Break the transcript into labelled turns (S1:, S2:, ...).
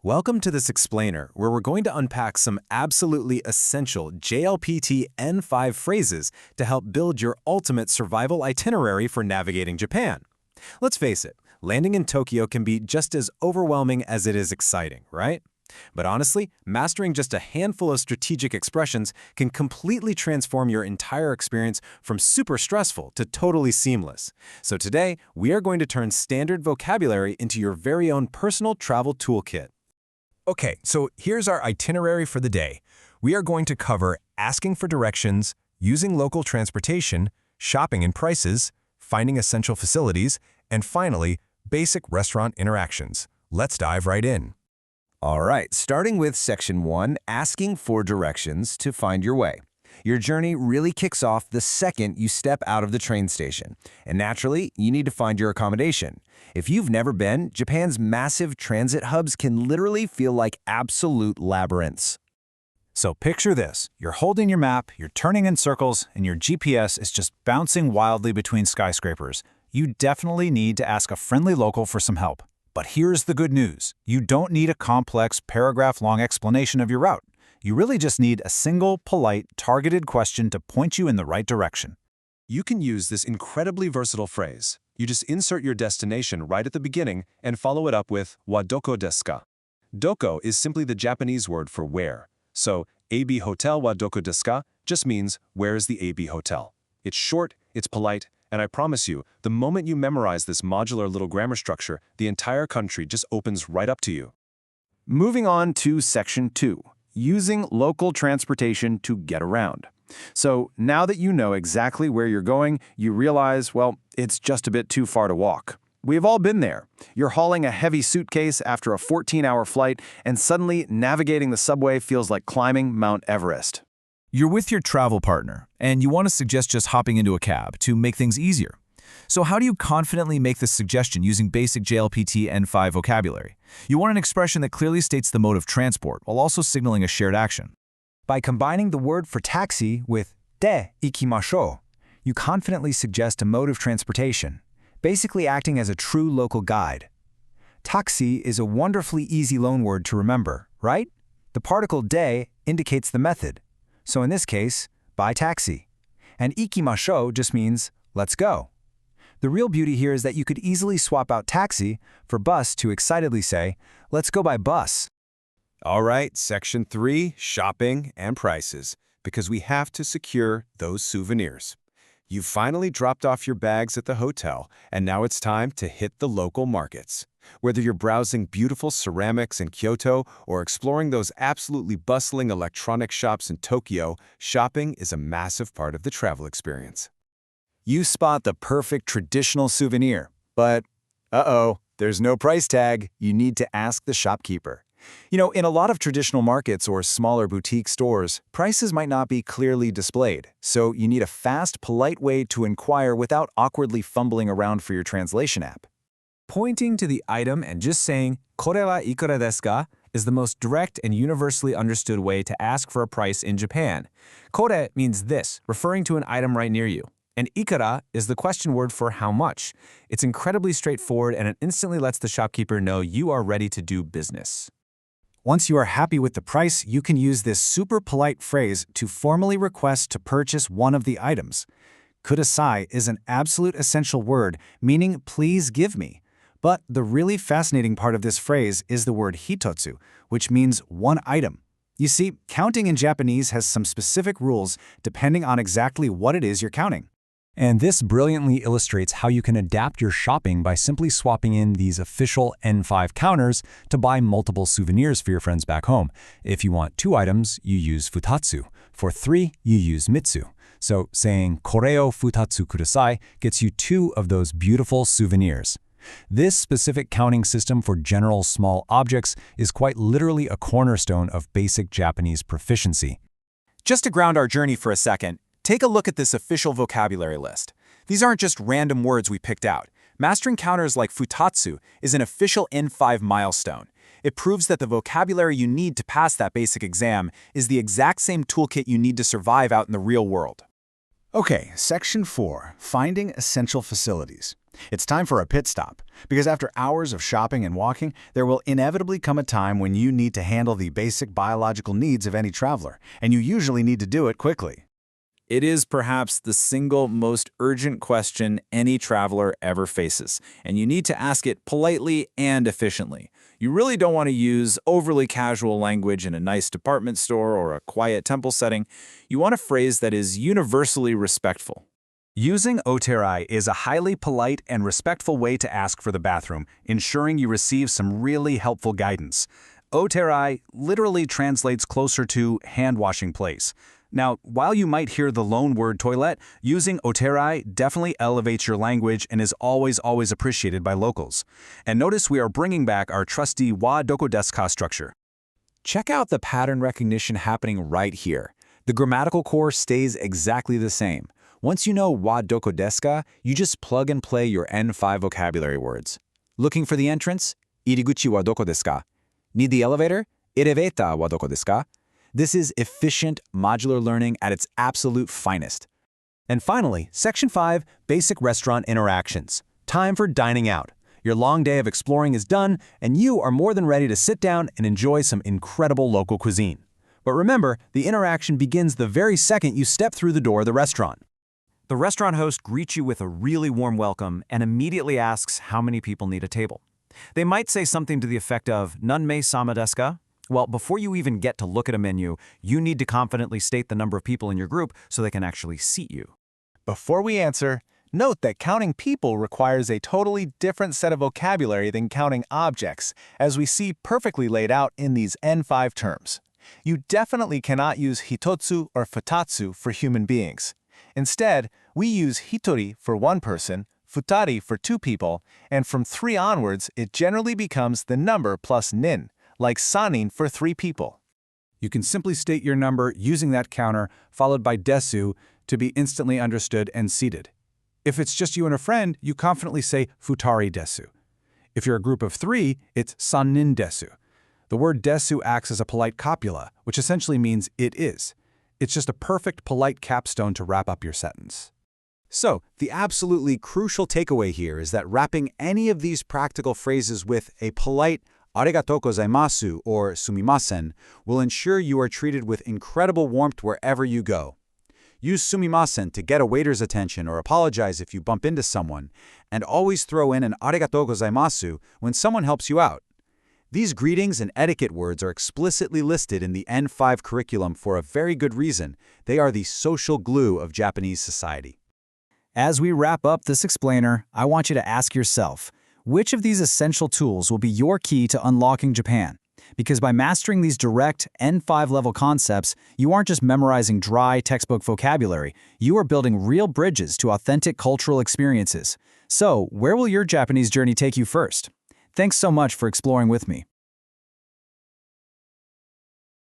S1: Welcome to this explainer, where we're going to unpack some absolutely essential JLPT N5 phrases to help build your ultimate survival itinerary for navigating Japan. Let's face it, landing in Tokyo can be just as overwhelming as it is exciting, right? But honestly, mastering just a handful of strategic expressions can completely transform your entire experience from super stressful to totally seamless. So today, we are going to turn standard vocabulary into your very own personal travel toolkit.
S2: Okay, so here's our itinerary for the day. We are going to cover asking for directions, using local transportation, shopping and prices, finding essential facilities, and finally, basic restaurant interactions. Let's dive right in.
S3: All right, starting with Section 1, asking for directions to find your way. Your journey really kicks off the second you step out of the train station. And naturally, you need to find your accommodation. If you've never been, Japan's massive transit hubs can literally feel like absolute labyrinths.
S4: So picture this. You're holding your map, you're turning in circles, and your GPS is just bouncing wildly between skyscrapers. You definitely need to ask a friendly local for some help. But here's the good news. You don't need a complex, paragraph-long explanation of your route. You really just need a single, polite, targeted question to point you in the right direction.
S2: You can use this incredibly versatile phrase. You just insert your destination right at the beginning and follow it up with wa doko desu ka. Doko is simply the Japanese word for where. So, AB Hotel wa doko desu ka just means where is the AB Hotel. It's short, it's polite, and I promise you, the moment you memorize this modular little grammar structure, the entire country just opens right up to you.
S3: Moving on to Section 2, using local transportation to get around. So now that you know exactly where you're going, you realize, well, it's just a bit too far to walk. We've all been there. You're hauling a heavy suitcase after a 14-hour flight, and suddenly navigating the subway feels like climbing Mount Everest.
S4: You're with your travel partner, and you want to suggest just hopping into a cab to make things easier. So how do you confidently make this suggestion using basic JLPT N5 vocabulary? You want an expression that clearly states the mode of transport while also signaling a shared action.
S5: By combining the word for taxi with de ikimashou, you confidently suggest a mode of transportation, basically acting as a true local guide. Taxi is a wonderfully easy loanword to remember, right? The particle de indicates the method. So in this case, by taxi. And ikimashou just means let's go. The real beauty here is that you could easily swap out taxi for bus to excitedly say, let's go by bus.
S1: All right, Section 3, shopping and prices, because we have to secure those souvenirs. You've finally dropped off your bags at the hotel, and now it's time to hit the local markets. Whether you're browsing beautiful ceramics in Kyoto or exploring those absolutely bustling electronic shops in Tokyo, shopping is a massive part of the travel experience.
S3: You spot the perfect traditional souvenir, but there's no price tag. You need to ask the shopkeeper. You know, in a lot of traditional markets or smaller boutique stores, prices might not be clearly displayed, so you need a fast, polite way to inquire without awkwardly fumbling around for your translation app.
S1: Pointing to the item and just saying, "Kore wa ikura desu ka?" is the most direct and universally understood way to ask for a price in Japan. Kore means this, referring to an item right near you. And ikura is the question word for how much. It's incredibly straightforward, and it instantly lets the shopkeeper know you are ready to do business.
S4: Once you are happy with the price, you can use this super polite phrase to formally request to purchase one of the items. Kudasai is an absolute essential word, meaning please give me. But the really fascinating part of this phrase is the word hitotsu, which means one item. You see, counting in Japanese has some specific rules depending on exactly what it is you're counting.
S2: And this brilliantly illustrates how you can adapt your shopping by simply swapping in these official N5 counters to buy multiple souvenirs for your friends back home. If you want 2 items, you use futatsu. For 3, you use mitsu. So saying koreo futatsu kudasai gets you 2 of those beautiful souvenirs. This specific counting system for general small objects is quite literally a cornerstone of basic Japanese proficiency.
S4: Just to ground our journey for a second, take a look at this official vocabulary list. These aren't just random words we picked out. Mastering counters like futatsu is an official N5 milestone. It proves that the vocabulary you need to pass that basic exam is the exact same toolkit you need to survive out in the real world.
S5: Okay, Section 4, finding essential facilities.
S3: It's time for a pit stop, because after hours of shopping and walking, there will inevitably come a time when you need to handle the basic biological needs of any traveler, and you usually need to do it quickly.
S1: It is perhaps the single most urgent question any traveler ever faces, and you need to ask it politely and efficiently. You really don't want to use overly casual language in a nice department store or a quiet temple setting. You want a phrase that is universally respectful.
S2: Using oterai is a highly polite and respectful way to ask for the bathroom, ensuring you receive some really helpful guidance. Oterai literally translates closer to hand-washing place. Now, while you might hear the lone word toilet, using oterai definitely elevates your language and is always appreciated by locals. And notice we are bringing back our trusty wa doko desu ka structure.
S1: Check out the pattern recognition happening right here. The grammatical core stays exactly the same. Once you know wa doko desu ka, you just plug and play your N5 vocabulary words. Looking for the entrance? Iriguchi wa doko desu ka? Need the elevator? Elevator wa doko desu ka? This is efficient, modular learning at its absolute finest.
S2: And finally, Section 5, Basic Restaurant Interactions. Time for dining out. Your long day of exploring is done, and you are more than ready to sit down and enjoy some incredible local cuisine. But remember, the interaction begins the very second you step through the door of the restaurant. The restaurant host greets you with a really warm welcome and immediately asks how many people need a table. They might say something to the effect of, "Nanmei sama desu ka?" Well, before you even get to look at a menu, you need to confidently state the number of people in your group so they can actually seat you.
S3: Before we answer, note that counting people requires a totally different set of vocabulary than counting objects, as we see perfectly laid out in these N5 terms. You definitely cannot use hitotsu or futatsu for human beings. Instead, we use hitori for one person, futari for two people, and from 3 onwards, it generally becomes the number plus nin, like sanin for 3 people.
S2: You can simply state your number using that counter, followed by desu, to be instantly understood and seated. If it's just you and a friend, you confidently say futari desu. If you're a group of 3, it's sanin desu. The word desu acts as a polite copula, which essentially means it is. It's just a perfect polite capstone to wrap up your sentence. So, the absolutely crucial takeaway here is that wrapping any of these practical phrases with a polite arigatou gozaimasu or sumimasen will ensure you are treated with incredible warmth wherever you go. Use sumimasen to get a waiter's attention or apologize if you bump into someone, and always throw in an arigatou gozaimasu when someone helps you out. These greetings and etiquette words are explicitly listed in the N5 curriculum for a very good reason. They are the social glue of Japanese society.
S4: As we wrap up this explainer, I want you to ask yourself, which of these essential tools will be your key to unlocking Japan? Because by mastering these direct N5 level concepts, you aren't just memorizing dry textbook vocabulary, you are building real bridges to authentic cultural experiences. So, where will your Japanese journey take you first? Thanks so much for exploring with me.